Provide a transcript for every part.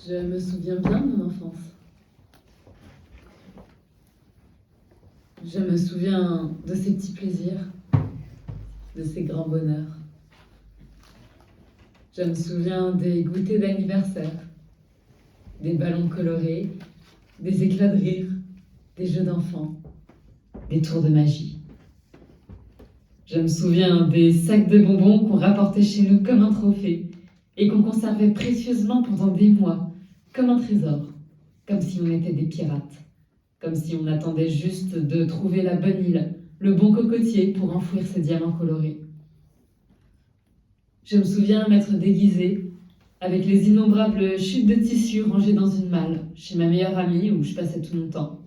Je me souviens bien de mon enfance. Je me souviens de ces petits plaisirs, de ces grands bonheurs. Je me souviens des goûters d'anniversaire, des ballons colorés, des éclats de rire, des jeux d'enfants, des tours de magie. Je me souviens des sacs de bonbons qu'on rapportait chez nous comme un trophée et qu'on conservait précieusement pendant des mois, comme un trésor, comme si on était des pirates, comme si on attendait juste de trouver la bonne île, le bon cocotier pour enfouir ces diamants colorés. Je me souviens m'être déguisée avec les innombrables chutes de tissu rangées dans une malle chez ma meilleure amie où je passais tout mon temps.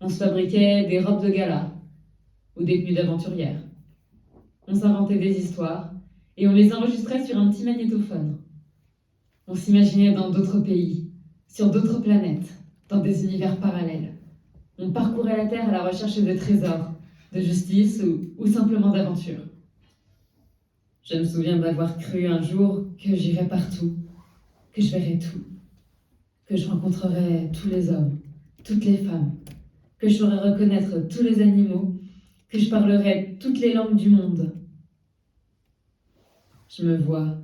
On se fabriquait des robes de gala ou des tenues d'aventurière. On s'inventait des histoires et on les enregistrait sur un petit magnétophone. On s'imaginait dans d'autres pays, sur d'autres planètes, dans des univers parallèles. On parcourait la Terre à la recherche de trésors, de justice ou simplement d'aventure. Je me souviens d'avoir cru un jour que j'irais partout, que je verrais tout, que je rencontrerais tous les hommes, toutes les femmes, que je saurais reconnaître tous les animaux, que je parlerais toutes les langues du monde. Je me vois,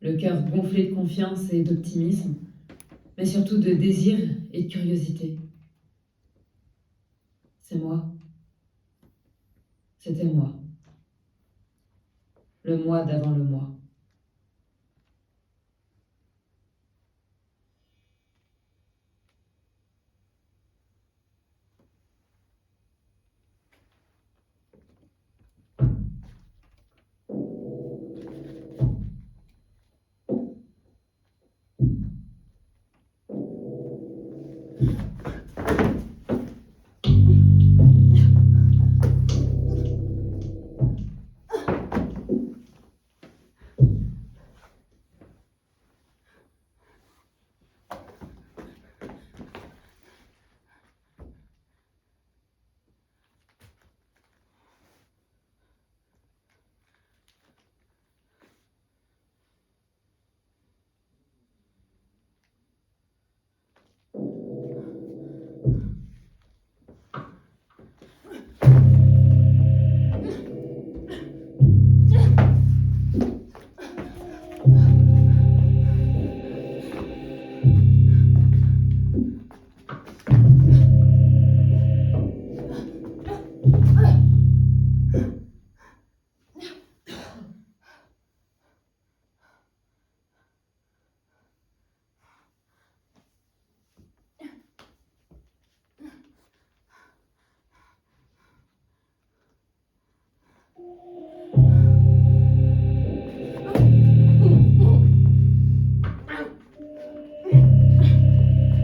le cœur gonflé de confiance et d'optimisme, mais surtout de désir et de curiosité. C'est moi. C'était moi. Le moi d'avant le moi.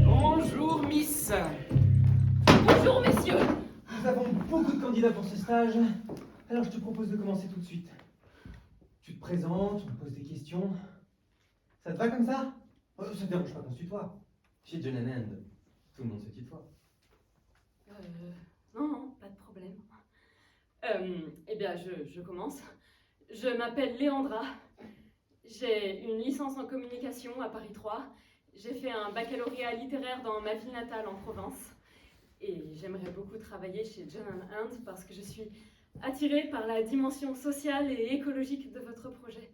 Bonjour, Miss. Bonjour, messieurs. Nous avons beaucoup de candidats pour ce stage, alors je te propose de commencer tout de suite. Tu te présentes, on te pose des questions. Ça te va comme ça? Ça te dérange pas qu'on se tutoie? Chez John End, tout le monde se tutoie. Non, pas de problème. Eh bien, je commence. Je m'appelle Léandra. J'ai une licence en communication à Paris 3. J'ai fait un baccalauréat littéraire dans ma ville natale en Provence. Et j'aimerais beaucoup travailler chez John Hand parce que je suis attirée par la dimension sociale et écologique de votre projet.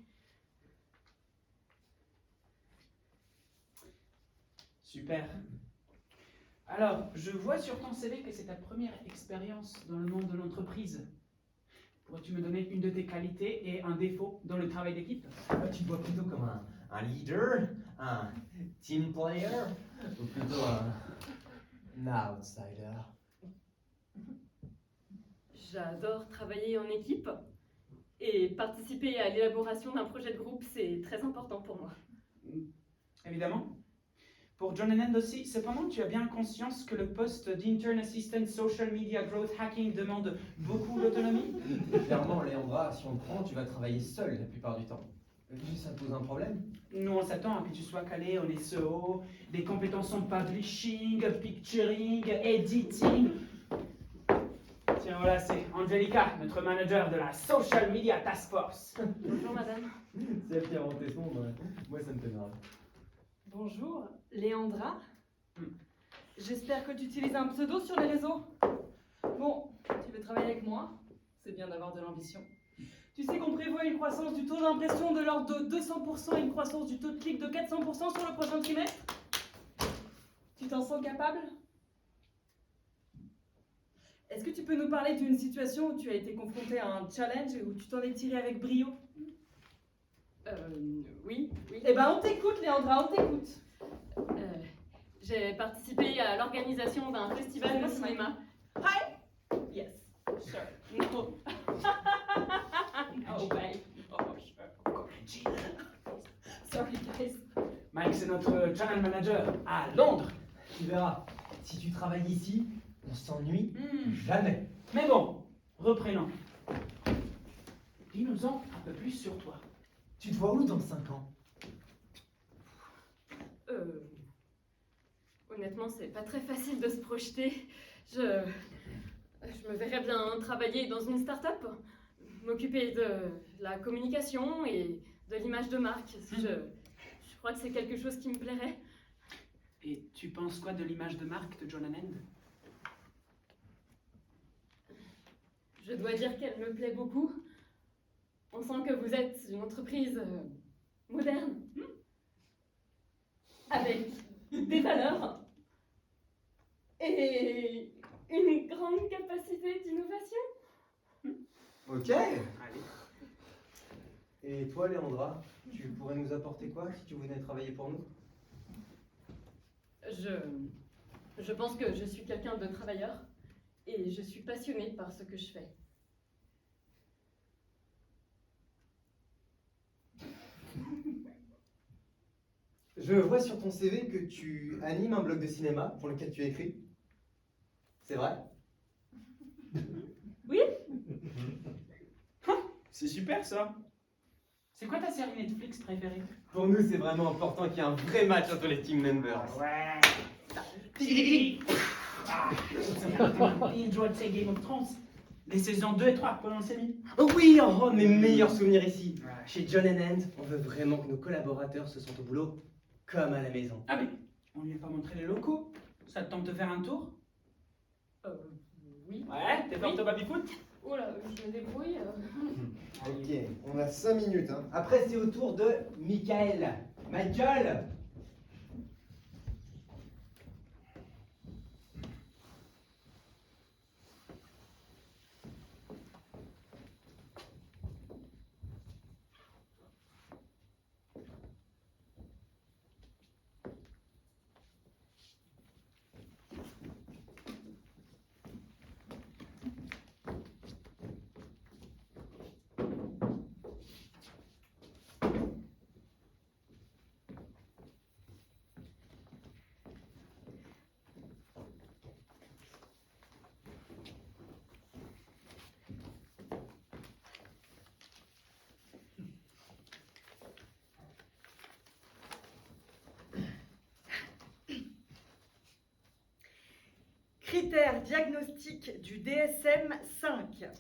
Super. Alors, je vois sur ton CV que c'est ta première expérience dans le monde de l'entreprise. Pourrais-tu me donner une de tes qualités et un défaut dans le travail d'équipe? Tu te vois plutôt comme un leader, un team player, ou plutôt un outsider? J'adore travailler en équipe et participer à l'élaboration d'un projet de groupe, c'est très important pour moi. Évidemment. Pour John End aussi, cependant, tu as bien conscience que le poste d'Intern Assistant Social Media Growth Hacking demande beaucoup d'autonomie? Clairement, Léandra, si on te prend, tu vas travailler seul la plupart du temps. Ça te pose un problème? Nous, on s'attend à que tu sois calé en SEO, des compétences en publishing, picturing, editing. Tiens, voilà, c'est Angelica, notre manager de la Social Media Task Force. Bonjour madame. C'est elle qui a inventé ce nom, moi ça me fait marrer. Bonjour, Léandra. Hmm. J'espère que tu utilises un pseudo sur les réseaux. Bon, tu veux travailler avec moi? C'est bien d'avoir de l'ambition. Tu sais qu'on prévoit une croissance du taux d'impression de l'ordre de 200% et une croissance du taux de clic de 400% sur le prochain trimestre. Tu t'en sens capable? Est-ce que tu peux nous parler d'une situation où tu as été confronté à un challenge et où tu t'en es tiré avec brio? Oui. Eh ben on t'écoute, Léandra, on t'écoute. J'ai participé à l'organisation d'un festival de cinéma. Yes, sure. No. No way. Oh, sure. Sorry, guys. Mike, c'est notre channel manager à Londres. Tu verras, si tu travailles ici, on s'ennuie Hmm. jamais. Mais bon, reprenons. Dis-nous-en un peu plus sur toi. Tu te vois où dans 5 ans? Honnêtement, c'est pas très facile de se projeter. Je me verrais bien travailler dans une start-up, m'occuper de la communication et de l'image de marque. Je crois que c'est quelque chose qui me plairait. Et tu penses quoi de l'image de marque de John End? Je dois dire qu'elle me plaît beaucoup. On sent que vous êtes une entreprise moderne, avec des valeurs et une grande capacité d'innovation. Ok. Allez. Et toi, Léandra, tu pourrais nous apporter quoi si tu venais travailler pour nous? Je pense que je suis quelqu'un de travailleur et je suis passionnée par ce que je fais. Je vois sur ton CV que tu animes un blog de cinéma pour lequel tu écris. C'est vrai? Oui? C'est super ça. C'est quoi ta série Netflix préférée? Pour nous, c'est vraiment important qu'il y ait un vrai match entre les team members. Ouais. Enjoy ces Game of Thrones. Les saisons 2 et 3 pendant le sémi. Oh oui, oh, mes meilleurs souvenirs ici. Ouais. Chez John End, on veut vraiment que nos collaborateurs se sentent au boulot comme à la maison. Ah mais on lui a pas montré les locaux. Ça te tente de faire un tour? Oui. Ouais, t'es fort au baby-foot? Oh là, je me débrouille. Ok, on a 5 minutes. Après, c'est au tour de Michael. Michael! Critères diagnostiques du DSM-5.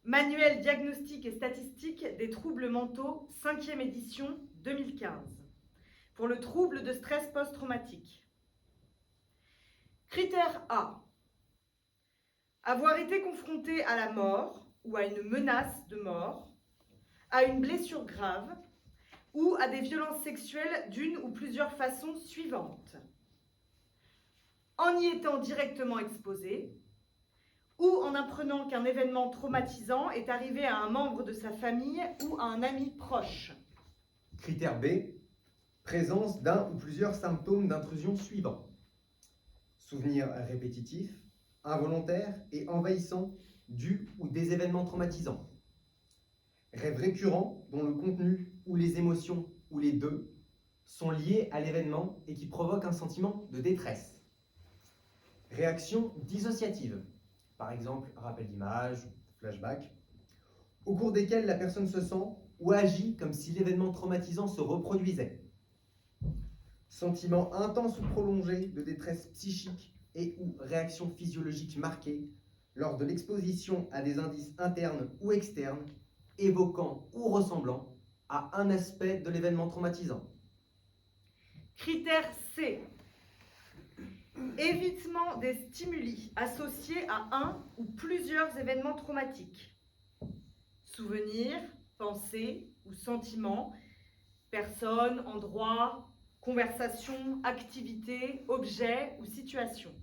Manuel diagnostique et statistique des troubles mentaux, 5e édition 2015. Pour le trouble de stress post-traumatique. Critère A. Avoir été confronté à la mort ou à une menace de mort, à une blessure grave ou à des violences sexuelles d'une ou plusieurs façons suivantes. En y étant directement exposé, ou en apprenant qu'un événement traumatisant est arrivé à un membre de sa famille ou à un ami proche. Critère B, présence d'un ou plusieurs symptômes d'intrusion suivants. Souvenirs répétitifs, involontaires et envahissants du ou des événements traumatisants. Rêves récurrents dont le contenu ou les émotions ou les deux sont liés à l'événement et qui provoquent un sentiment de détresse. Réaction dissociative, par exemple rappel d'image, flashback, au cours desquels la personne se sent ou agit comme si l'événement traumatisant se reproduisait. Sentiment intense ou prolongé de détresse psychique et ou réaction physiologique marquée lors de l'exposition à des indices internes ou externes évoquant ou ressemblant à un aspect de l'événement traumatisant. Critère C. Évitement des stimuli associés à un ou plusieurs événements traumatiques. Souvenirs, pensées ou sentiments, personnes, endroits, conversations, activités, objets ou situations.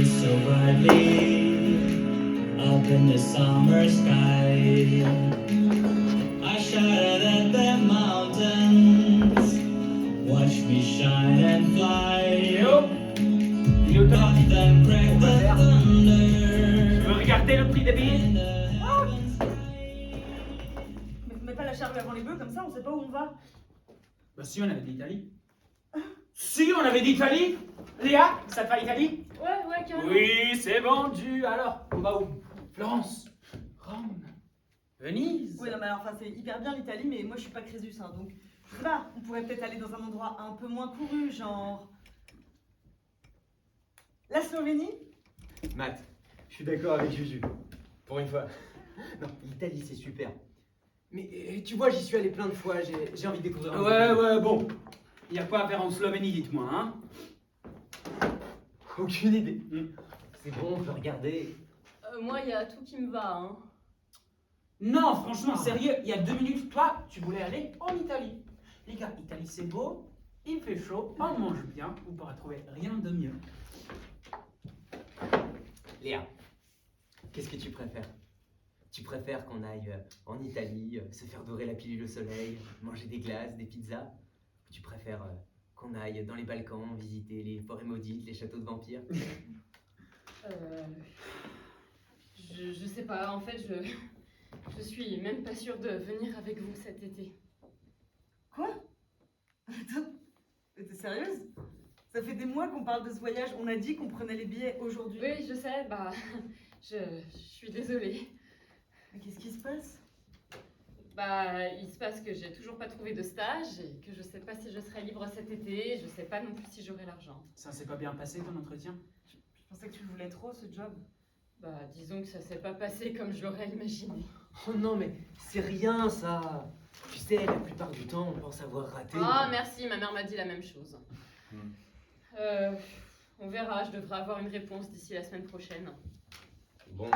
So brightly up in the summer sky, I shouted at the mountains, watch me shine and fly. Got them crack the Tu thunder. veux regarder le prix des billets? in the heavens high. Mais pas la charrue avant les bœufs, comme ça on sait pas où on va. Bah si, on avait dit Italie. Si, on avait dit Italie. Léa, ça te va Italie? Ouais, carrément. Oui, c'est vendu. Alors, on va où? Florence, Rome, Venise. Oui, non, mais alors, enfin, c'est hyper bien l'Italie, mais moi je suis pas Crésus, hein, donc je sais pas, on pourrait peut-être aller dans un endroit un peu moins couru, genre. La Slovénie? Matt, je suis d'accord avec Juju. Pour une fois. Non, l'Italie c'est super. Mais tu vois, j'y suis allé plein de fois, j'ai envie de découvrir un peu. Ouais, bon. Il y a quoi à faire en Slovénie, dites-moi, hein? Aucune idée. C'est bon, on peut regarder. Moi, il y a tout qui me va, hein. Non, franchement, sérieux, il y a 2 minutes, toi, tu voulais aller en Italie. Les gars, Italie c'est beau, il fait chaud, on mange bien, vous pourrez trouver rien de mieux. Léa, qu'est-ce que tu préfères? Tu préfères qu'on aille en Italie, se faire dorer la pilule au soleil, manger des glaces, des pizzas? Ou tu préfères qu'on aille dans les Balkans, visiter les forêts maudites, les châteaux de vampires? Je sais pas, en fait, je suis même pas sûre de venir avec vous cet été. Quoi? Attends, t'es sérieuse? Ça fait des mois qu'on parle de ce voyage, on a dit qu'on prenait les billets aujourd'hui. Oui, je sais, bah, je suis désolée. Mais qu'est-ce qui se passe? Bah, il se passe que j'ai toujours pas trouvé de stage et que je sais pas si je serai libre cet été, je sais pas non plus si j'aurai l'argent. Ça s'est pas bien passé ton entretien? Je pensais que tu le voulais trop, ce job. Bah, disons que ça s'est pas passé comme je l'aurais imaginé. Oh non, mais c'est rien ça. Tu sais, la plupart du temps, on pense avoir raté. Ah, merci, ma mère m'a dit la même chose. On verra, je devrais avoir une réponse d'ici la semaine prochaine. Bon.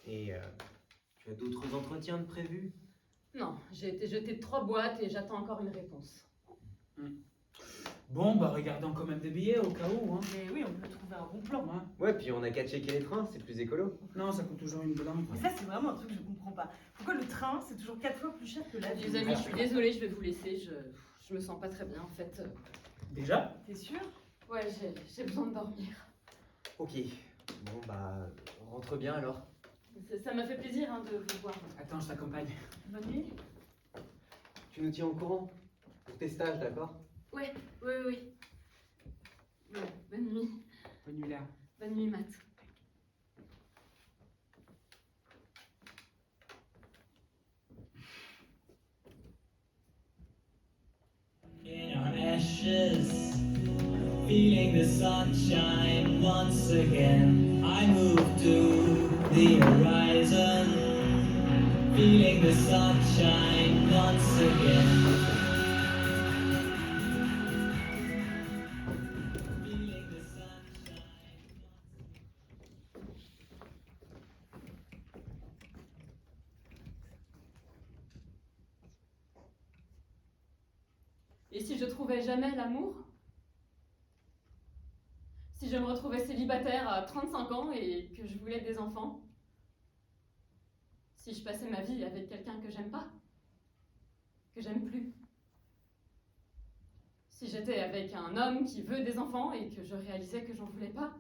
Et tu as d'autres entretiens de prévus? Non, j'ai été jetée de 3 boîtes et j'attends encore une réponse. Bon, bah regardons quand même des billets au cas où, hein. Mais oui, on peut trouver un bon plan. Ouais. Ouais, puis on a qu'à checker les trains, c'est plus écolo. Non, ça coûte toujours une blinde. Mais ça, c'est vraiment un truc que je comprends pas. Pourquoi le train, c'est toujours 4 fois plus cher que l'avion? Les amis, je suis désolée, je vais vous laisser, je me sens pas très bien en fait. Déjà? T'es sûr? Ouais, j'ai besoin de dormir. Ok. Bon, bah, rentre bien alors. Ça m'a fait plaisir hein, de vous voir. Attends, je t'accompagne. Bonne nuit. Tu nous tiens au courant pour tes stages, d'accord? Oui. Ouais, bonne nuit. Bonne nuit, Léa. Bonne nuit, Matt. In our ashes, feeling the sunshine once again. I move to the horizon, feeling the sunshine once again. Feeling the sunshine. Et si je trouvais jamais l'amour? Si je me retrouvais célibataire à 35 ans et que je voulais des enfants? Si je passais ma vie avec quelqu'un que j'aime pas? Que j'aime plus? Si j'étais avec un homme qui veut des enfants et que je réalisais que j'en voulais pas?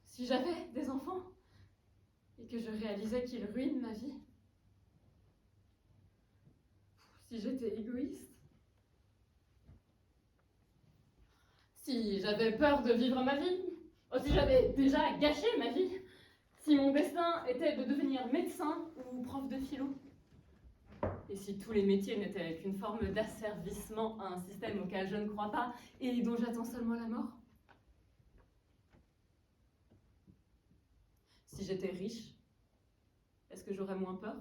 Si j'avais des enfants et que je réalisais qu'ils ruinent ma vie? Si j'étais égoïste? Si j'avais peur de vivre ma vie? Oh, si j'avais déjà gâché ma vie? Si mon destin était de devenir médecin ou prof de philo? Et si tous les métiers n'étaient qu'une forme d'asservissement à un système auquel je ne crois pas et dont j'attends seulement la mort? Si j'étais riche, est-ce que j'aurais moins peur?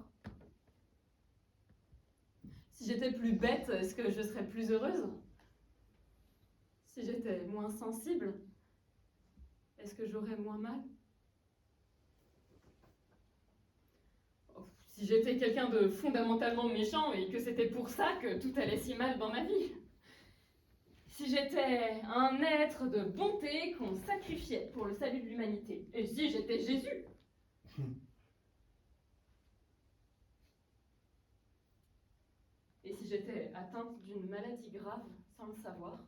Si j'étais plus bête, est-ce que je serais plus heureuse? Si j'étais moins sensible, est-ce que j'aurais moins mal? Oh, si j'étais quelqu'un de fondamentalement méchant et que c'était pour ça que tout allait si mal dans ma vie? Si j'étais un être de bonté qu'on sacrifiait pour le salut de l'humanité? Et si j'étais Jésus? Et si j'étais atteinte d'une maladie grave sans le savoir?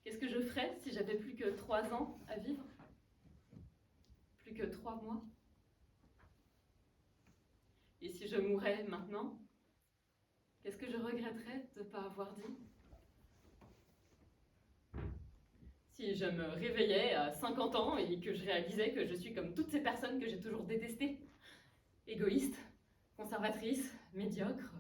Qu'est-ce que je ferais si j'avais plus que 3 ans à vivre? Plus que 3 mois? Et si je mourais maintenant, qu'est-ce que je regretterais de ne pas avoir dit? Si je me réveillais à 50 ans et que je réalisais que je suis comme toutes ces personnes que j'ai toujours détestées, égoïste, conservatrice, médiocre.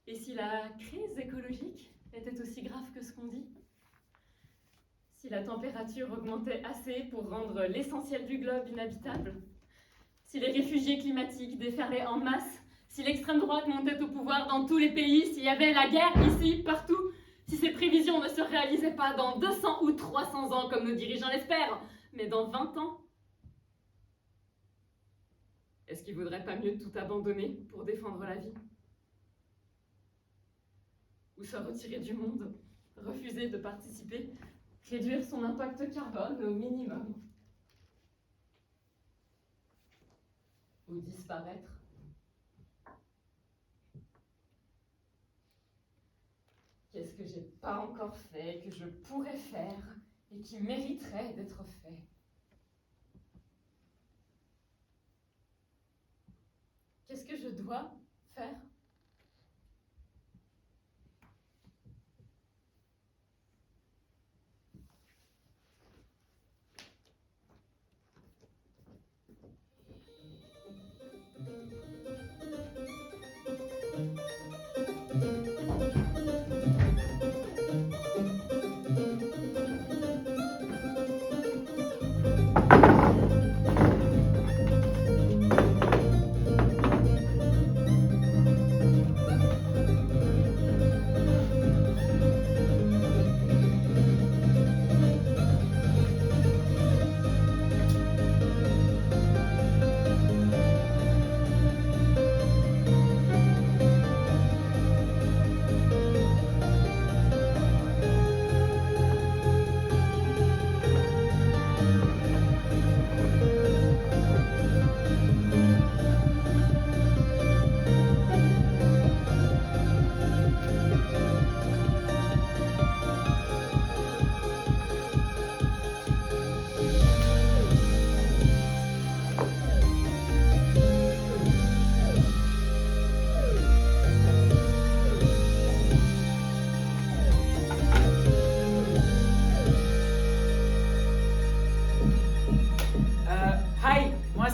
Et si la crise écologique était aussi grave que ce qu'on dit? Si la température augmentait assez pour rendre l'essentiel du globe inhabitable? Si les réfugiés climatiques déferlaient en masse? Si l'extrême droite montait au pouvoir dans tous les pays? S'il y avait la guerre ici, partout? Si ces prévisions ne se réalisaient pas dans 200 ou 300 ans comme nos dirigeants l'espèrent, mais dans 20 ans? Est-ce qu'il ne vaudrait pas mieux tout abandonner pour défendre la vie? Ou se retirer du monde, refuser de participer, réduire son impact carbone au minimum? Ou disparaître? Qu'est-ce que j'ai pas encore fait, que je pourrais faire et qui mériterait d'être fait? Qu'est-ce que je dois faire?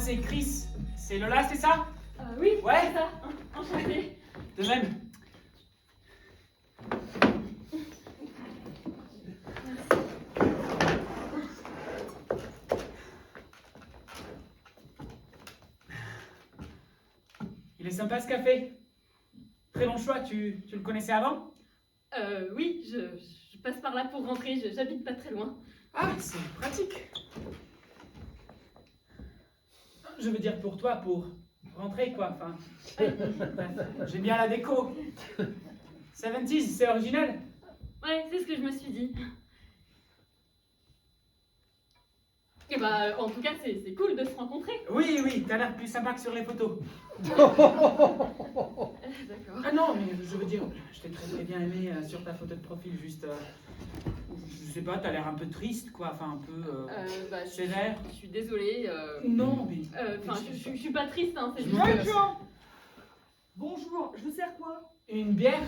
c'est Chris. C'est Lola, c'est ça? Oui, Ouais. c'est ça. Enchantée. De même. Il est sympa ce café. Très bon choix, tu le connaissais avant? Oui, je passe par là pour rentrer, j'habite pas très loin. Ah, c'est pratique. Je veux dire pour toi, pour rentrer quoi, enfin. J'aime bien la déco. 70s, c'est original. Ouais, c'est ce que je me suis dit. Et bah, en tout cas, c'est cool de se rencontrer. Oui, oui, t'as l'air plus sympa que sur les photos. D'accord. Ah non, mais je veux dire, je t'ai très très bien aimé sur ta photo de profil, juste... je sais pas, t'as l'air un peu triste, quoi, enfin un peu Bah, sévère. je suis désolée. Non, mais... Enfin, je suis pas triste, hein, c'est juste Jean, que... Jean. Bonjour, je vous sers quoi? Une bière?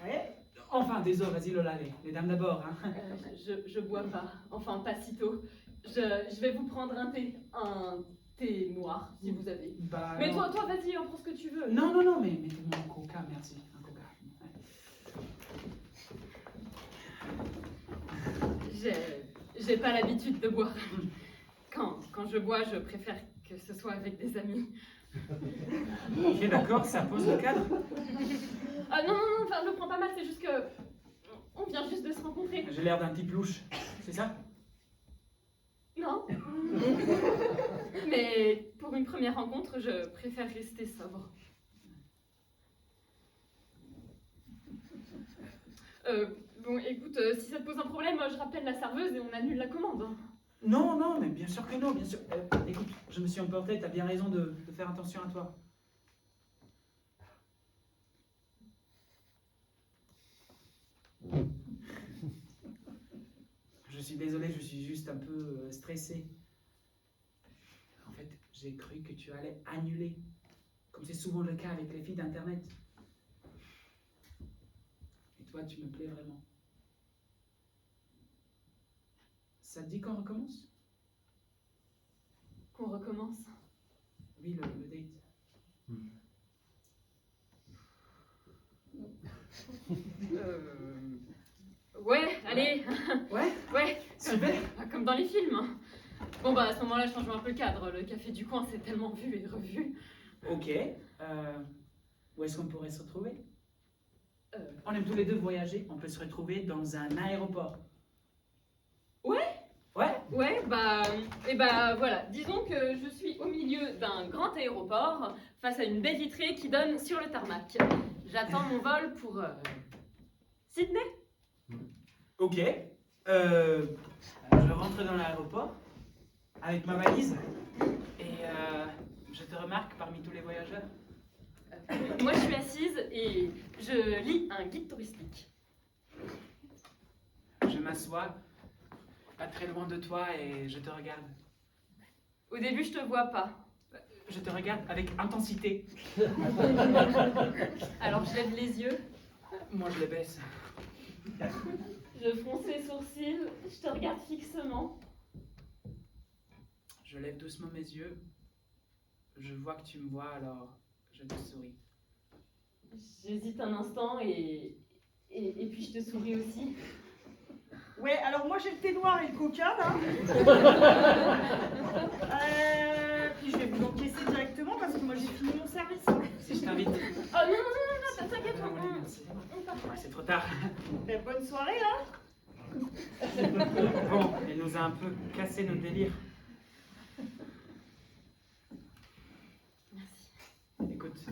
Ouais. Enfin, désolé, vas-y Lola, les dames d'abord. Hein. Je bois pas, enfin pas si tôt. Je vais vous prendre un thé noir, si vous avez. Bah, Mais non. toi, vas-y, en prends ce que tu veux. Non, non, non, mais mettez-moi un coca, merci. Un coca. J'ai pas l'habitude de boire. Quand je bois, je préfère que ce soit avec des amis. Ok, d'accord, ça pose le cadre. Ah non, enfin, le prends pas mal, c'est juste que... On vient juste de se rencontrer. J'ai l'air d'un type louche, c'est ça? Non. Mais pour une première rencontre, je préfère rester sobre. Bon, écoute, si ça te pose un problème, je rappelle la serveuse et on annule la commande. Hein. Non, non, mais bien sûr que non, bien sûr. Écoute, je me suis emporté, t'as bien raison de faire attention à toi. Je suis désolé, je suis juste un peu stressé. En fait, j'ai cru que tu allais annuler, comme c'est souvent le cas avec les filles d'Internet. Et toi, tu me plais vraiment. Ça te dit qu'on recommence? Qu'on recommence. Oui, le date. Ouais, allez. Ouais, Ouais, super. comme dans les films. Hein. Bon bah à ce moment-là, changeons un peu le cadre. Le café du coin, c'est tellement vu et revu. Ok. Où est-ce qu'on pourrait se retrouver? On aime tous les deux voyager. On peut se retrouver dans un aéroport. Ouais. Ouais. Ouais, bah, et bah voilà. Disons que je suis au milieu d'un grand aéroport, face à une baie vitrée qui donne sur le tarmac. J'attends mon vol pour Sydney. Ok. Je rentre dans l'aéroport avec ma valise et je te remarque parmi tous les voyageurs. Moi, je suis assise et je lis un guide touristique. Je m'assois pas très loin de toi et je te regarde. Au début, je te vois pas. Je te regarde avec intensité. Alors, je lève les yeux, Moi, je les baisse. je fronce les sourcils, je te regarde fixement. Je lève doucement mes yeux. Je vois que tu me vois, alors je te souris. J'hésite un instant et puis je te souris aussi. Ouais, alors moi j'ai le thé noir et le coca là. Puis je vais vous l'encaisser directement parce que moi j'ai fini mon service. Si je t'invite. Oh non, t'inquiète, Désolé, merci. on part. Ouais, c'est trop tard. Ben, bonne soirée hein. Bon, elle nous a un peu cassé nos délires. Merci. Écoute,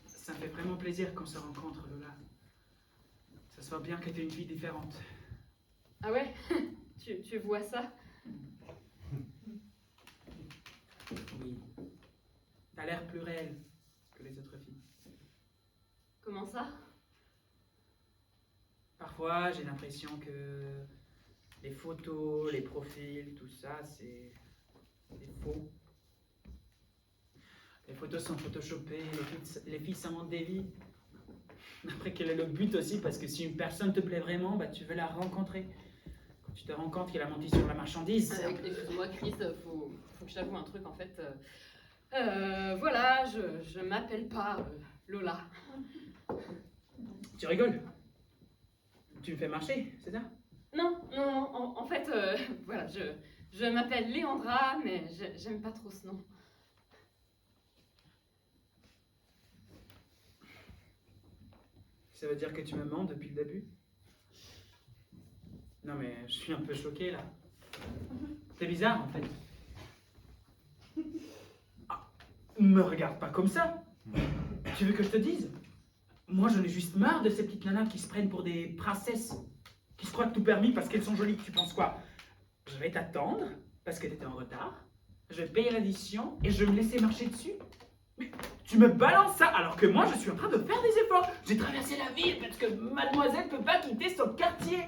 ça me fait vraiment plaisir qu'on se rencontre, Lola. Ça se voit bien que t'es une fille différente. Ah ouais? Tu vois ça? Oui. T'as l'air plus réelle que les autres filles. Comment ça? Parfois, j'ai l'impression que les photos, les profils, tout ça, c'est faux. Les photos sont photoshopées, les filles s'inventent des vies. Après, quel est le but aussi? Parce que si une personne te plaît vraiment, bah, tu veux la rencontrer. Quand tu te rends compte qu'elle a menti sur la marchandise, c'est un peu... Excuse-moi, Chris, faut que je t'avoue un truc en fait. Voilà, je m'appelle pas Lola. Tu rigoles? Tu me fais marcher, c'est ça? Non, en fait, voilà, je m'appelle Léandra, mais j'aime pas trop ce nom. Ça veut dire que tu me mens depuis le début? Non mais je suis un peu choqué là. C'est bizarre en fait. Ah, me regarde pas comme ça. Tu veux que je te dise? Moi j'en ai juste marre de ces petites nanas qui se prennent pour des princesses, qui se croient tout permis parce qu'elles sont jolies. Tu penses quoi? Je vais t'attendre parce que t'étais en retard. Je vais payer l'addition et je vais me laisser marcher dessus. Mais tu me balances ça alors que moi je suis en train de faire des efforts. J'ai traversé la ville parce que mademoiselle peut pas quitter son quartier.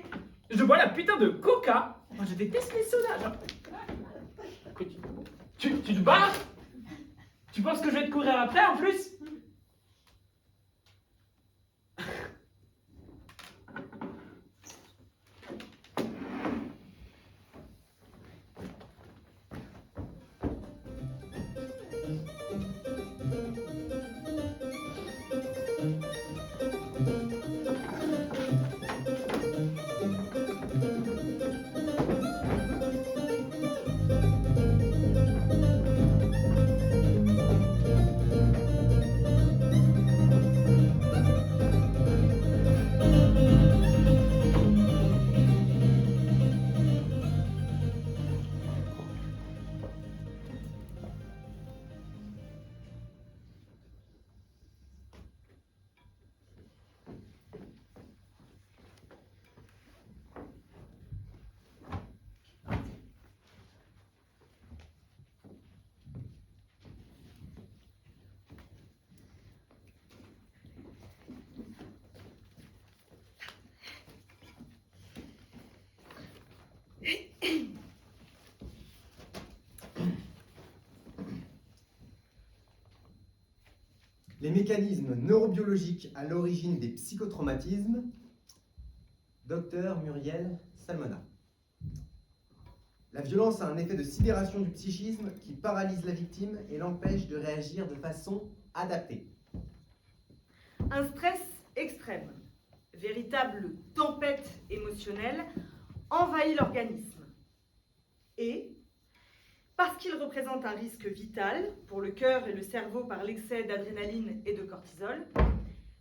Je bois la putain de coca. Moi je déteste les sodas. Genre. Tu te bats? Tu penses que je vais te courir après en plus? Les mécanismes neurobiologiques à l'origine des psychotraumatismes. Docteur Muriel Salmona. La violence a un effet de sidération du psychisme qui paralyse la victime et l'empêche de réagir de façon adaptée. Un stress extrême, véritable tempête émotionnelle, envahit l'organisme. Et, parce qu'il représente un risque vital pour le cœur et le cerveau par l'excès d'adrénaline et de cortisol,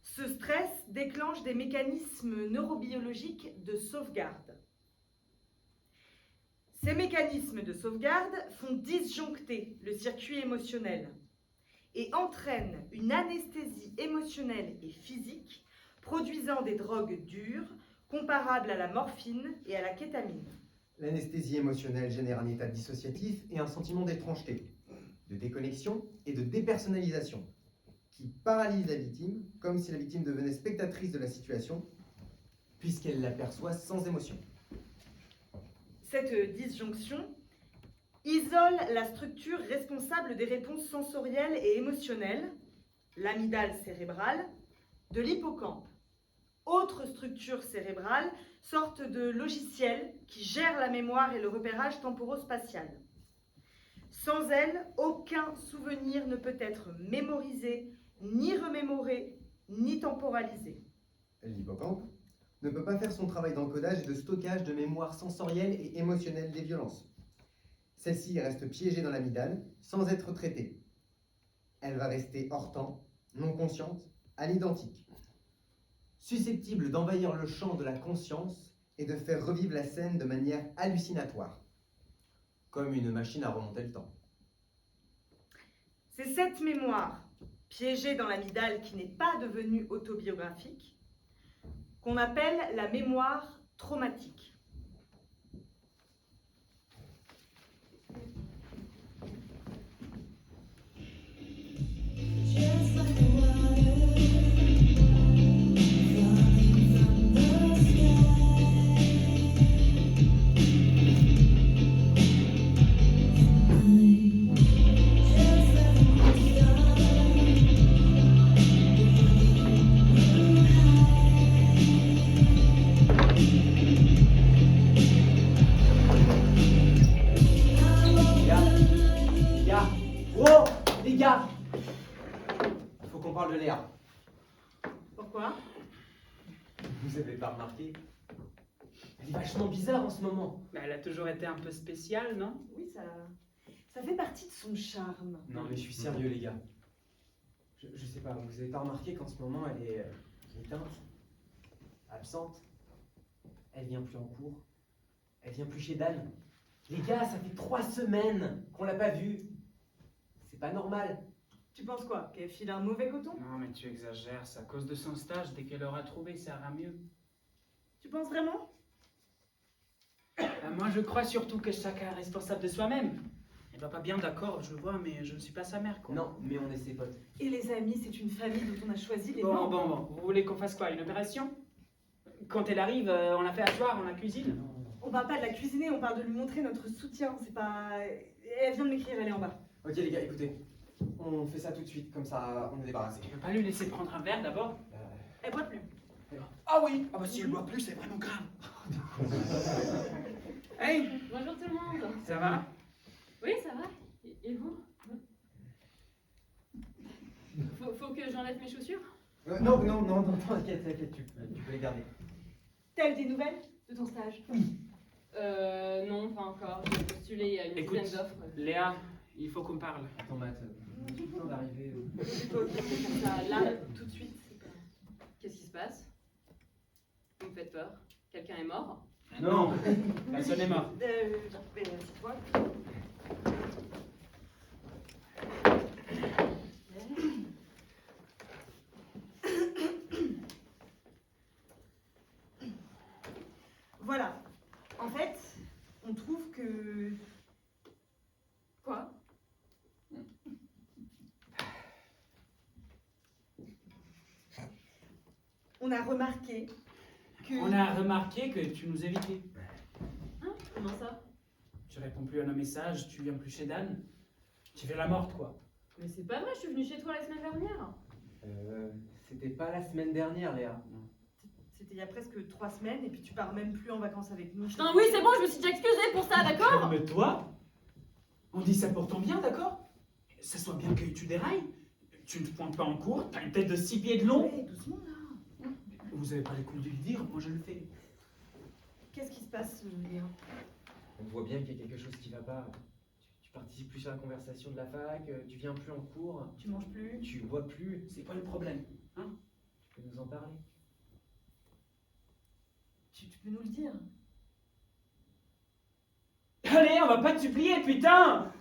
ce stress déclenche des mécanismes neurobiologiques de sauvegarde. Ces mécanismes de sauvegarde font disjoncter le circuit émotionnel et entraînent une anesthésie émotionnelle et physique, produisant des drogues dures comparables à la morphine et à la kétamine. L'anesthésie émotionnelle génère un état dissociatif et un sentiment d'étrangeté, de déconnexion et de dépersonnalisation, qui paralyse la victime, comme si la victime devenait spectatrice de la situation, puisqu'elle l'aperçoit sans émotion. Cette disjonction isole la structure responsable des réponses sensorielles et émotionnelles, l'amygdale cérébrale, de l'hippocampe. Autre structure cérébrale, sorte de logiciel qui gère la mémoire et le repérage temporo-spatial. Sans elle, aucun souvenir ne peut être mémorisé, ni remémoré, ni temporalisé. L'hippocampe ne peut pas faire son travail d'encodage et de stockage de mémoire sensorielle et émotionnelle des violences. Celle-ci reste piégée dans l'amygdale sans être traitée. Elle va rester hors temps, non consciente, à l'identique, susceptible d'envahir le champ de la conscience et de faire revivre la scène de manière hallucinatoire, comme une machine à remonter le temps. C'est cette mémoire, piégée dans l'amygdale qui n'est pas devenue autobiographique, qu'on appelle la mémoire traumatique. Just like the water falling from the sky. gars! Il faut qu'on parle de Léa. Pourquoi? Vous avez pas remarqué? Elle est vachement bizarre en ce moment. Bah, elle a toujours été un peu spéciale, non? Oui, ça fait partie de son charme. Non mais je suis sérieux les gars. Je sais pas, vous avez pas remarqué qu'en ce moment elle est éteinte, absente, elle vient plus en cours, elle vient plus chez Dan. Les gars, ça fait 3 semaines qu'on l'a pas vue. C'est pas normal. Tu penses quoi? Qu'elle file un mauvais coton? Non, mais tu exagères, c'est à cause de son stage. Dès qu'elle aura trouvé, ça ira mieux. Tu penses vraiment? Moi, je crois surtout que chacun est responsable de soi-même. Elle va pas bien, d'accord, je vois, mais je ne suis pas sa mère, quoi. Non, mais on est ses potes. Et les amis, c'est une famille dont on a choisi les Bon, membres. bon, bon. Vous voulez qu'on fasse quoi? Une opération? Quand elle arrive, on la fait asseoir, on la cuisine? On parle pas de la cuisiner, on parle de lui montrer notre soutien. C'est pas... Elle vient de m'écrire, elle est en bas. Ok les gars, écoutez, on fait ça tout de suite, comme ça on est débarrassé. Tu peux pas lui laisser prendre un verre d'abord? Elle boit plus. Ah oui! Ah bah si elle boit plus, c'est vraiment grave. Hey! Bonjour tout le monde. Ça va? Oui, ça va. Et vous? Faut que j'enlève mes chaussures? Non, t'inquiète, tu peux les garder. T'as eu des nouvelles de ton stage? Non, pas encore. J'ai postulé il y a une Écoute, dizaine d'offres. Léa, il faut qu'on parle. Attends Matt, j'ai le temps d'arriver. Là, tout de suite. Qu'est-ce qui se passe? Vous me faites peur. Quelqu'un est mort? Non, personne n'est mort. Assieds-toi. Voilà. En fait, on trouve que... Quoi? On a remarqué que... On a remarqué que tu nous évitais. Hein? Comment ça? Tu réponds plus à nos messages, tu viens plus chez Dan. Tu fais la morte, quoi. Mais c'est pas vrai, je suis venue chez toi la semaine dernière. C'était pas la semaine dernière Léa. C'était il y a presque 3 semaines et puis tu pars même plus en vacances avec nous. Putain, oui, c'est bon, je me suis déjà excusée pour ça, d'accord? Calme-toi. On dit ça pour ton bien, d'accord? Ça soit bien que tu dérailles. Tu ne te pointes pas en cours, t'as une tête de 6 pieds de long. Ouais, doucement là. Vous avez pas les couilles de le dire, moi je le fais. Qu'est-ce qui se passe, Léa? On voit bien qu'il y a quelque chose qui va pas. Tu participes plus à la conversation de la fac, tu viens plus en cours, Tu manges plus? tu bois plus. C'est quoi le problème, hein? Tu peux nous en parler? Tu peux nous le dire? Allez, on va pas te supplier, putain!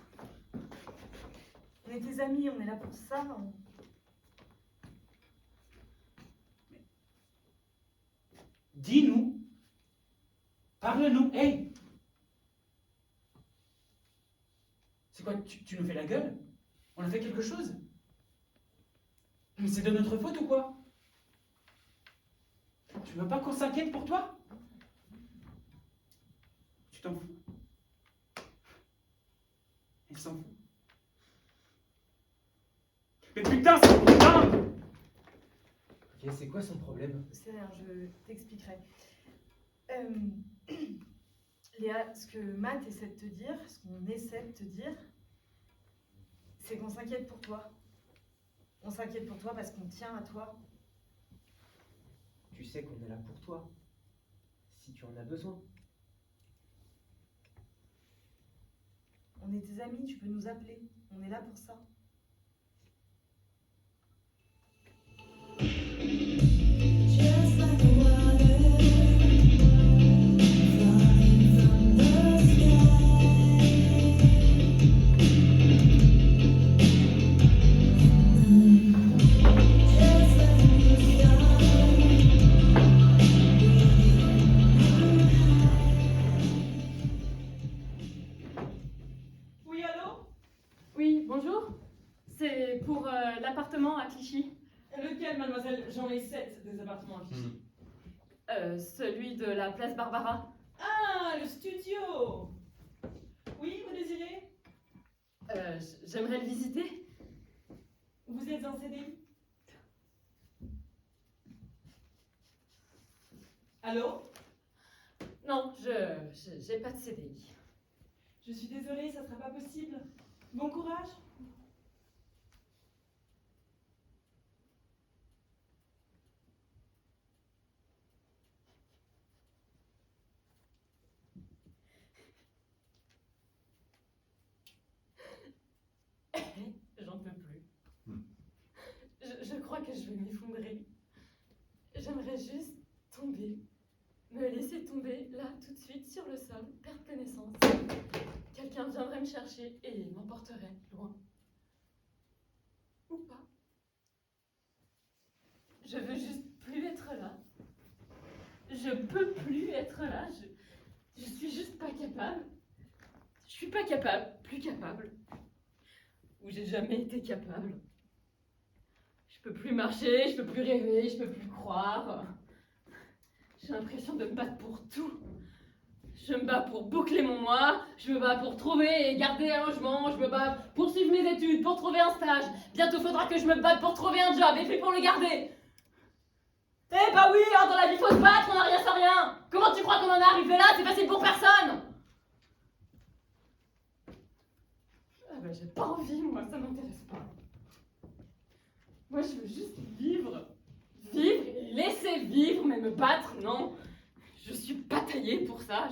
On est tes amis, on est là pour ça. Dis-nous. Parle-nous. Hey! C'est quoi, tu nous fais la gueule? On a fait quelque chose? Mais c'est de notre faute ou quoi? Tu veux pas qu'on s'inquiète pour toi? Tu t'en fous? Elle s'en fout. Mais putain, c'est putain! Ok, c'est quoi son problème? C'est rien, je t'expliquerai. Léa, ce que Matt essaie de te dire, ce qu'on essaie de te dire, c'est qu'on s'inquiète pour toi. On s'inquiète pour toi parce qu'on tient à toi. Tu sais qu'on est là pour toi. Si tu en as besoin. On est tes amis, tu peux nous appeler. On est là pour ça. Just like the water falling from the sky. Just like the Oui, allô? Oui, bonjour. C'est pour l'appartement à Clichy. Lequel, mademoiselle? J'en ai 7 des appartements à Clichy. Celui de la place Barbara. Ah, le studio! Oui, vous désirez? J'aimerais le visiter. Vous êtes en CDI? Allô? Non, j'ai pas de CDI. Je suis désolée, ça sera pas possible. Bon courage. je vais m'effondrer. J'aimerais juste tomber, me laisser tomber là tout de suite sur le sol, perdre connaissance. Quelqu'un viendrait me chercher et m'emporterait loin. Ou pas. Je veux juste plus être là. Je peux plus être là. Je suis juste pas capable. Je suis pas capable, plus capable. Ou j'ai jamais été capable. Je peux plus marcher, je peux plus rêver, je peux plus croire. J'ai l'impression de me battre pour tout. Je me bats pour boucler mon mois, je me bats pour trouver et garder un logement, je me bats pour suivre mes études, pour trouver un stage. Bientôt faudra que je me batte pour trouver un job et puis pour le garder. Eh bah oui, hein, dans la vie faut se battre, on n'a rien sans rien. Comment tu crois qu'on en est arrivé là? C'est facile pour personne. Ah bah j'ai pas envie, moi, ça m'intéresse pas. Moi je veux juste vivre. Vivre, laisser vivre, mais me battre, non. Je suis pas taillée pour ça,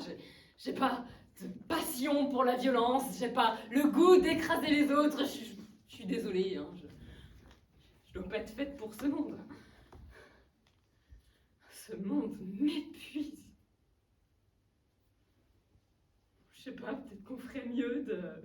j'ai pas de passion pour la violence, j'ai pas le goût d'écraser les autres, je suis désolée, hein, je dois pas être faite pour ce monde. Ce monde m'épuise. Je sais pas, peut-être qu'on ferait mieux de...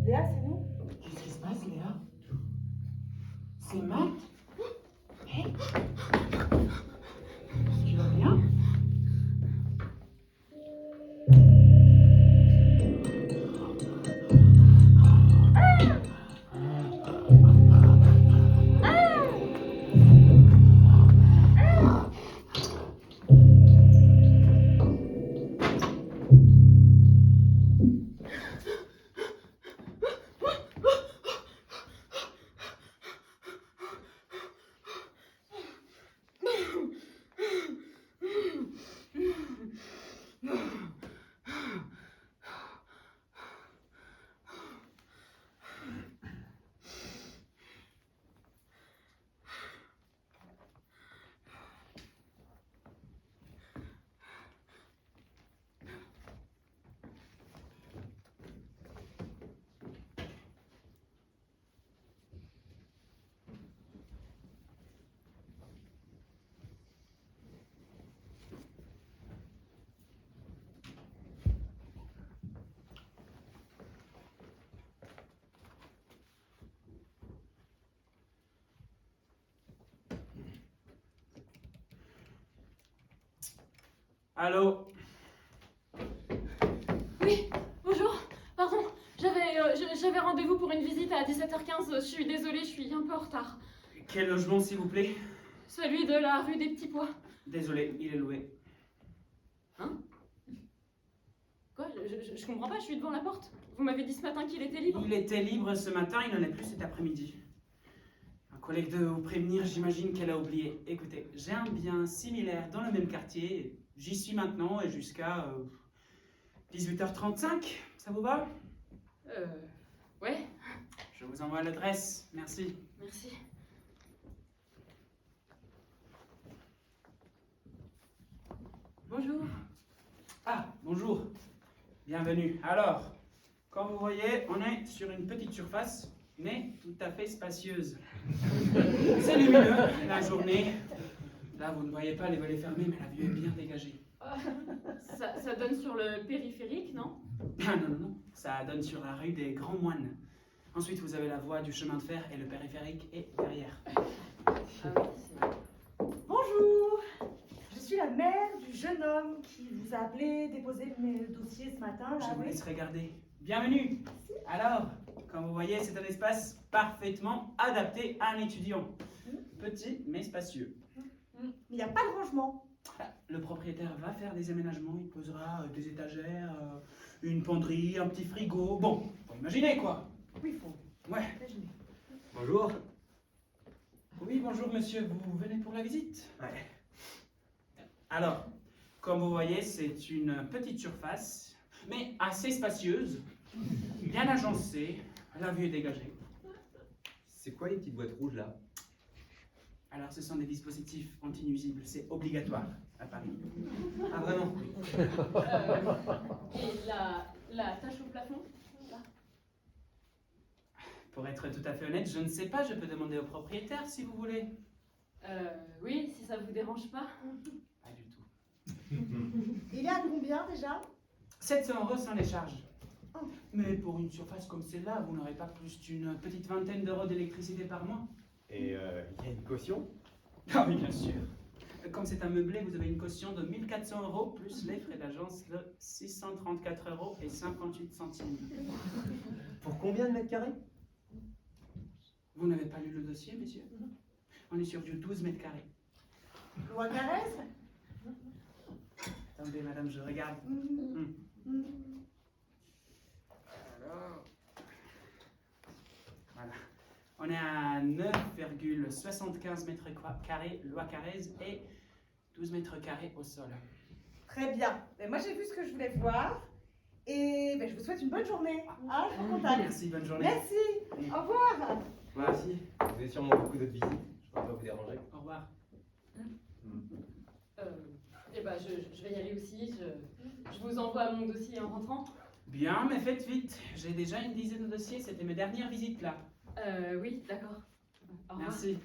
Léa, c'est nous? Qu'est-ce qui se passe, Léa? C'est Matt? Hé? Est-ce qu'il va bien? Allô? Oui, bonjour, pardon, j'avais rendez-vous pour une visite à 17h15, je suis désolée, je suis un peu en retard. Quel logement, s'il vous plaît? Celui de la rue des Petits Pois. Désolé, il est loué. Hein? Quoi? Je comprends pas, je suis devant la porte. Vous m'avez dit ce matin qu'il était libre. Il était libre ce matin, il n'en est plus cet après-midi. Un collègue de vous prévenir, j'imagine qu'elle a oublié. Écoutez, j'ai un bien similaire dans le même quartier. J'y suis maintenant et jusqu'à 18h35. Ça vous va? Ouais, Je vous envoie l'adresse. Merci. merci. Bonjour. Ah, bonjour. Bienvenue. Alors, comme vous voyez, on est sur une petite surface, mais tout à fait spacieuse. C'est lumineux la journée. Là, vous ne voyez pas les volets fermés, mais la vue est bien dégagée. Ça donne sur le périphérique, non? Ah non, non, non, ça donne sur la rue des Grands Moines. Ensuite, vous avez la voie du chemin de fer et le périphérique est derrière. Ah oui, c'est... Bonjour, je suis la mère du jeune homme qui vous a appelé déposer le dossier ce matin. Je Là, vous oui. laisse regarder. Bienvenue. Alors, comme vous voyez, c'est un espace parfaitement adapté à un étudiant. Petit mais spacieux. Mais il n'y a pas de rangement. Le propriétaire va faire des aménagements, il posera des étagères, une penderie, un petit frigo. Bon, faut imaginer quoi. Oui, il faut Ouais. imaginer. Bonjour. Oui, bonjour monsieur, vous venez pour la visite? Ouais. Alors, comme vous voyez, c'est une petite surface, mais assez spacieuse, bien agencée, la vue est dégagée. C'est quoi les petites boîtes rouges là? Alors, ce sont des dispositifs anti-nuisibles, c'est obligatoire à Paris. Ah vraiment? Et la tache au plafond? Là. Pour être tout à fait honnête, je ne sais pas, je peux demander au propriétaire si vous voulez. Oui, si ça vous dérange pas. Pas du tout. Il est à combien déjà? 700 € sans les charges. Oh. Mais pour une surface comme celle-là, vous n'aurez pas plus d'une petite vingtaine d'euros d'électricité par mois. Et il y a une caution? Ah oui, bien sûr. Comme c'est un meublé, vous avez une caution de 1400 € plus les frais d'agence de 634 € et 58 centimes. Pour combien de mètres carrés? Vous n'avez pas lu le dossier, messieurs? On est sur du 12 mètres carrés. Loi Carrez? Attendez, madame, je regarde. Alors, voilà. On est à 9,75 mètres carrés loi Carrez et 12 mètres carrés au sol. Très bien. Ben, moi j'ai vu ce que je voulais voir. Et ben, je vous souhaite une bonne journée. Ah, je vous contacte. Merci, bonne journée. Merci. Au revoir. Merci. Vous avez sûrement beaucoup d'autres visites. Je ne vais pas vous déranger. Au revoir. Eh ben, je vais y aller aussi. Je vous envoie mon dossier en rentrant. Bien, mais faites vite. J'ai déjà une dizaine de dossiers, c'était mes dernières visites là. Oui, d'accord. Au revoir. Merci.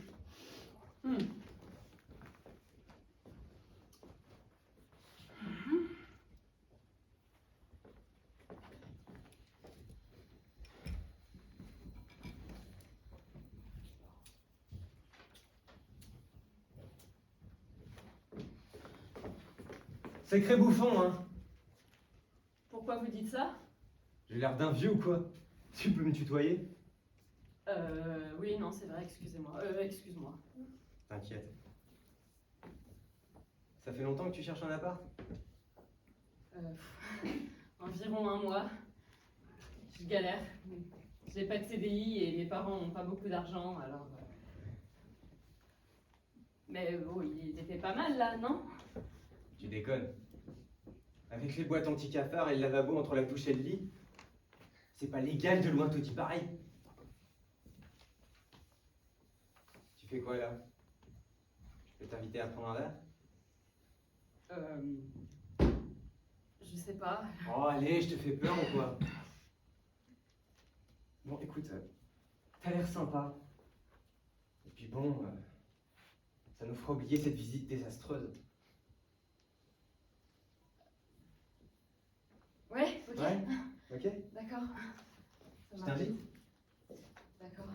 Sacré bouffon, hein? Pourquoi vous dites ça? J'ai l'air d'un vieux ou quoi? Tu peux me tutoyer? Oui, non, c'est vrai, excusez-moi. Excuse-moi. T'inquiète. Ça fait longtemps que tu cherches un appart? Environ un mois. Je galère. J'ai pas de CDI et mes parents n'ont pas beaucoup d'argent, alors... Mais bon, ils étaient pas mal là, non? Tu déconnes. Avec les boîtes anti-cafards et le lavabo entre la douche et le lit, c'est pas légal de louer un taudis pareil. Tu fais quoi là? Je peux t'inviter à prendre un verre? Je sais pas. Oh allez, je te fais peur ou quoi? Bon écoute, t'as l'air sympa. Et puis bon, ça nous fera oublier cette visite désastreuse. Ouais, ok. Ouais? Ok? D'accord. Ça Je marche. t'invite? D'accord.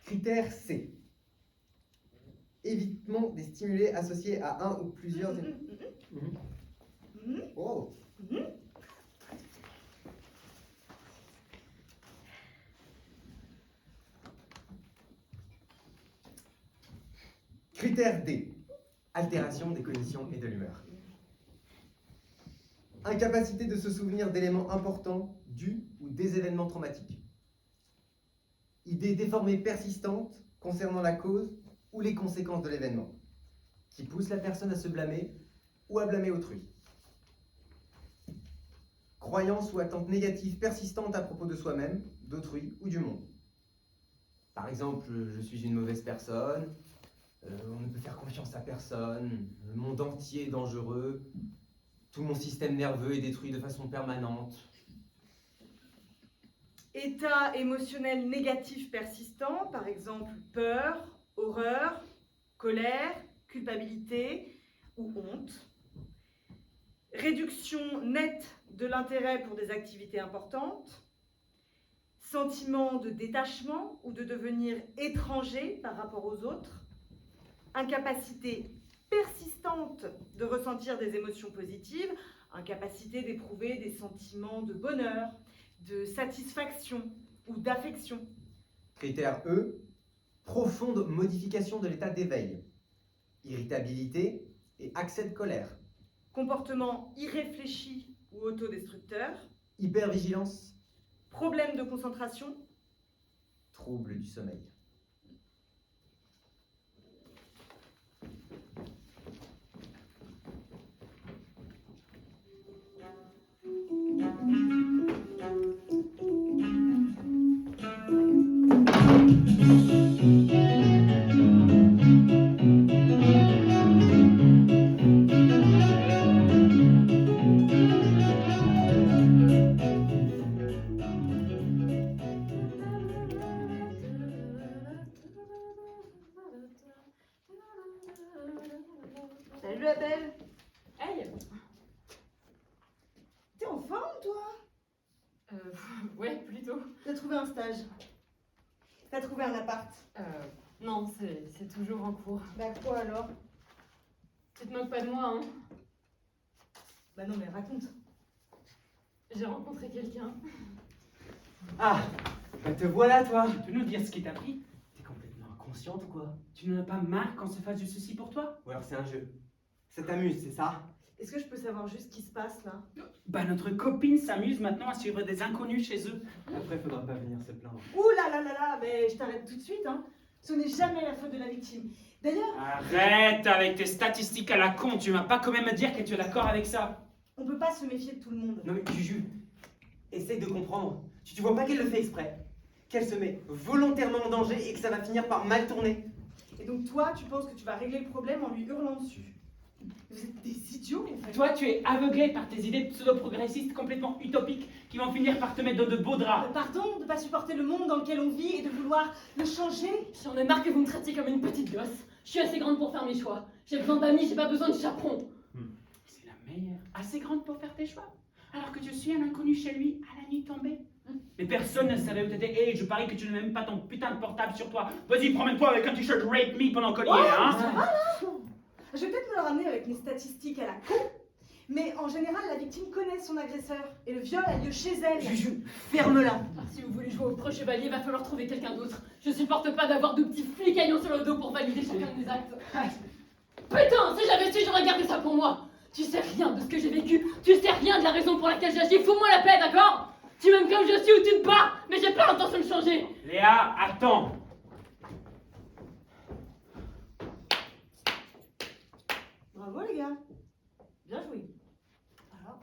Critère C. Évitement des stimulés associés à un ou plusieurs... Oh. Critère D. altération des cognitions et de l'humeur. Incapacité de se souvenir d'éléments importants du ou des événements traumatiques. Idées déformées persistantes concernant la cause ou les conséquences de l'événement, qui poussent la personne à se blâmer ou à blâmer autrui. Croyances ou attentes négatives persistantes à propos de soi-même, d'autrui ou du monde. Par exemple, je suis une mauvaise personne, on ne peut faire confiance à personne, le monde entier est dangereux, tout mon système nerveux est détruit de façon permanente. État émotionnel négatif persistant, par exemple peur, horreur, colère, culpabilité ou honte. Réduction nette de l'intérêt pour des activités importantes. Sentiment de détachement ou de devenir étranger par rapport aux autres. Incapacité persistante de ressentir des émotions positives. Incapacité d'éprouver des sentiments de bonheur, de satisfaction ou d'affection. Critère E, profonde modification de l'état d'éveil, irritabilité et accès de colère, Comportement irréfléchi ou autodestructeur. hypervigilance, Problème de concentration. trouble du sommeil. Salut la belle. Hey. T'es en forme toi? Ouais, plutôt. T'as trouvé un stage? T'as trouvé un appart? Non, c'est toujours en cours. Bah quoi alors? Tu te moques pas de moi, hein? Bah non mais raconte. J'ai rencontré quelqu'un. Ah, bah te voilà toi. Tu peux nous dire ce qui t'a pris? T'es complètement inconsciente ou quoi? Tu n'en as pas marre qu'on se fasse du souci pour toi? Ou alors c'est un jeu. Ça t'amuse, c'est ça? Est-ce que je peux savoir juste ce qui se passe là? Bah notre copine s'amuse maintenant à suivre des inconnus chez eux. Après, faudra pas venir se plaindre. Ouh là là là là, mais je t'arrête tout de suite hein. Ce n'est jamais la faute de la victime. D'ailleurs, Arrête avec tes statistiques à la con, tu vas pas quand même me dire que tu es d'accord avec ça. on peut pas se méfier de tout le monde. Non mais Juju, essaye de comprendre. Tu vois pas qu'elle le fait exprès? Qu'elle se met volontairement en danger et que ça va finir par mal tourner? Et donc toi, tu penses que tu vas régler le problème en lui hurlant dessus? Vous êtes des idiots en fait. Toi, tu es aveuglé par tes idées pseudo-progressistes complètement utopiques qui vont finir par te mettre dans de beaux draps. Pardon de pas supporter le monde dans lequel on vit et de vouloir le changer? J'en ai marre que vous me traitiez comme une petite gosse. Je suis assez grande pour faire mes choix. J'ai besoin d'amis, j'ai pas besoin de chaperons. C'est la meilleure, assez grande pour faire tes choix. Alors que tu suis un inconnu chez lui à la nuit tombée. Mais personne ne savait où t'étais. Et je parie que tu n'as même pas ton putain de portable sur toi. Vas-y, promène-toi avec un t-shirt Rape Me pendant qu'on y est, hein. Je vais peut-être me le ramener avec mes statistiques à la con, mais en général, la victime connaît son agresseur et le viol a lieu chez elle. Juju, ferme-la. Si vous voulez jouer au pro chevalier, va falloir trouver quelqu'un d'autre. Je supporte pas d'avoir de petits flicaillons sur le dos pour valider chacun de mes actes. Putain, si j'avais su, j'aurais gardé ça pour moi. Tu sais rien de ce que j'ai vécu, tu sais rien de la raison pour laquelle j'agis. Fous-moi la paix, d'accord? Tu m'aimes comme je suis ou tu te bats, mais j'ai pas l'intention de changer. Léa, attends. Bravo les gars, bien joué. Alors,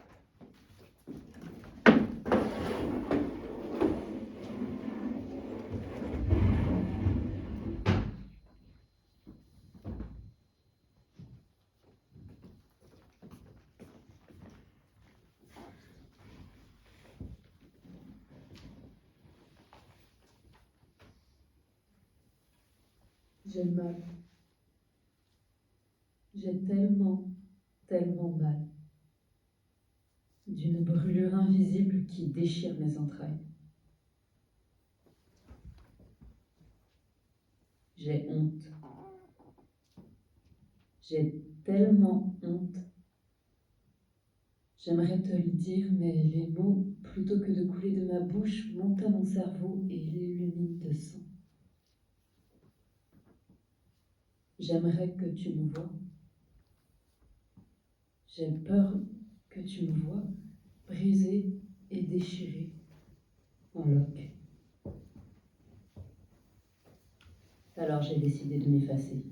J'ai mal. J'ai tellement, tellement mal. D'une brûlure invisible qui déchire mes entrailles. J'ai honte. J'ai tellement honte. J'aimerais te le dire, mais les mots, plutôt que de couler de ma bouche, montent à mon cerveau et l'illuminent de sang. J'aimerais que tu me vois, J'ai peur que tu me vois brisée et déchirée en loques. Alors j'ai décidé de m'effacer.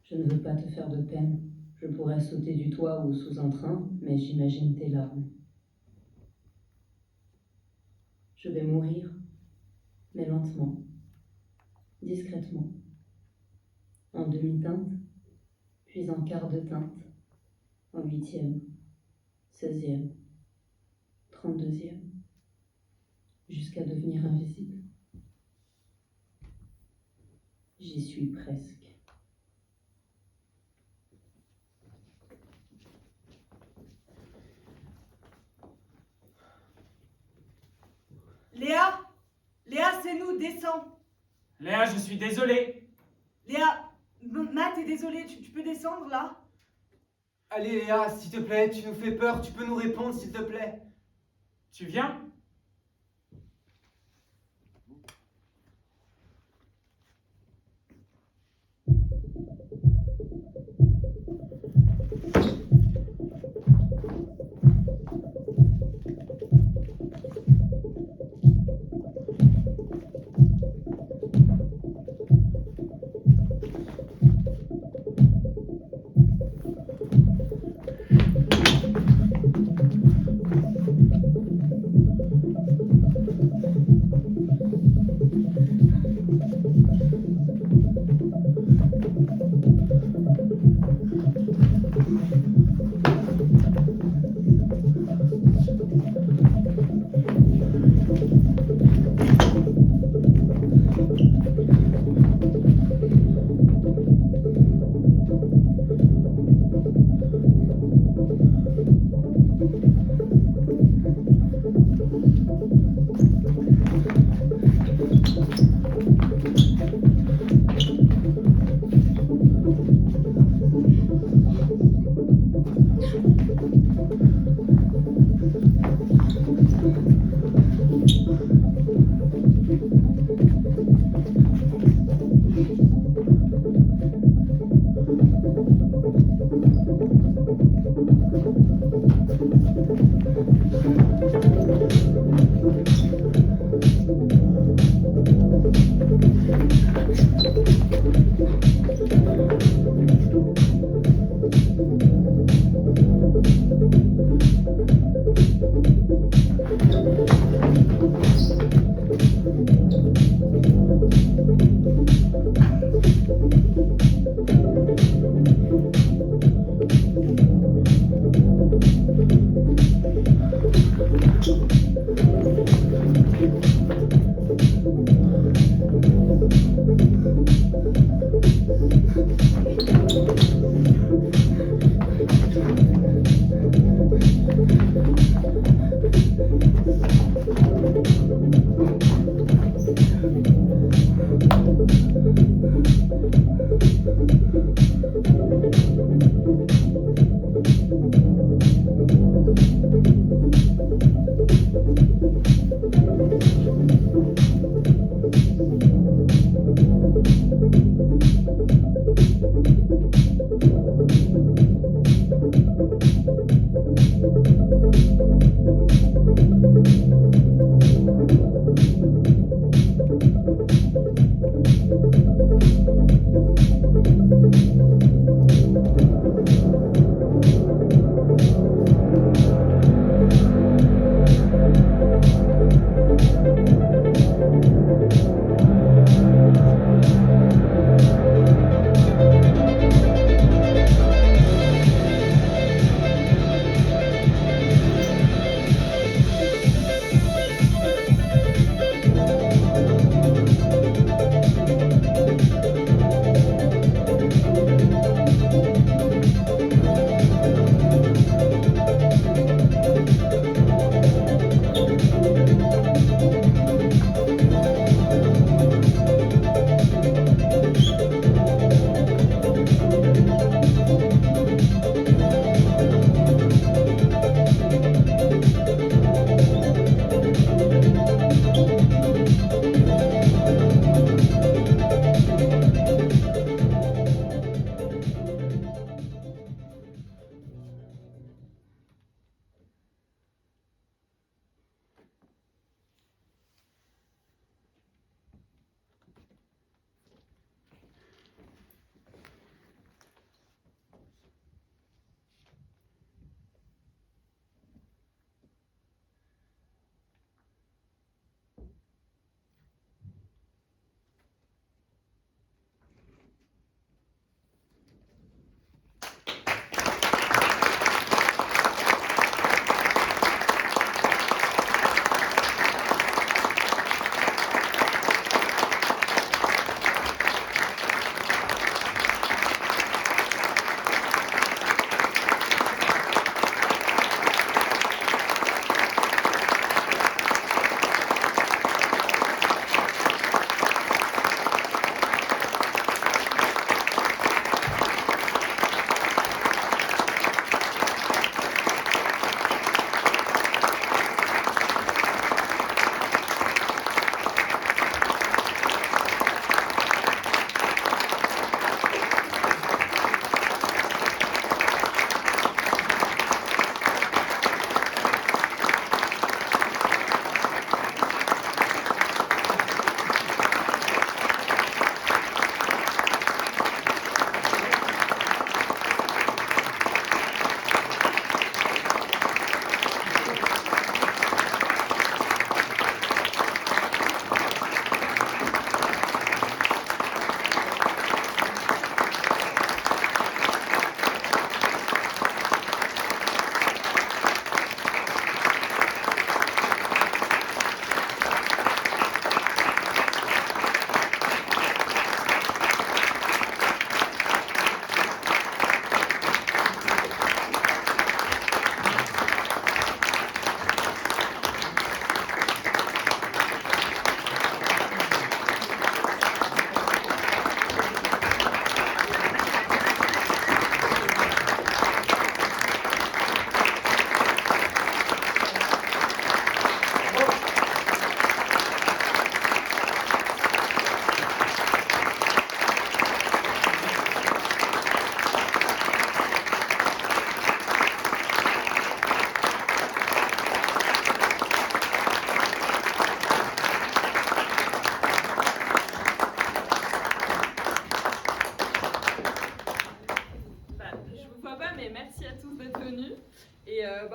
Je ne veux pas te faire de peine. Je pourrais sauter du toit ou sous un train, mais j'imagine tes larmes. Je vais mourir, mais lentement, discrètement, en demi-teinte, puis en quart de teinte, en 8e, 16e, 32e, jusqu'à devenir invisible. J'y suis presque. Léa! Léa, c'est nous, descends! Léa, je suis désolé. Léa, Matt est désolé, tu peux descendre là? Allez Léa, s'il te plaît, tu nous fais peur, tu peux nous répondre s'il te plaît. Tu viens?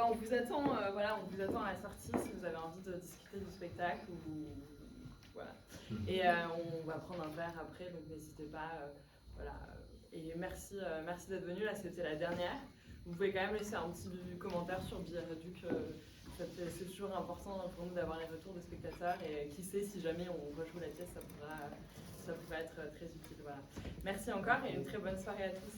on vous attend, voilà, on vous attend à la sortie si vous avez envie de discuter du spectacle ou voilà. Et on va prendre un verre après, donc n'hésitez pas, voilà. Et merci, merci d'être venu. Là, c'était la dernière. Vous pouvez quand même laisser un petit commentaire sur Billet Réduc. C'est toujours important pour nous d'avoir les retours des spectateurs et qui sait si jamais on rejoue la pièce, ça pourra être très utile. Voilà. Merci encore et une très bonne soirée à tous.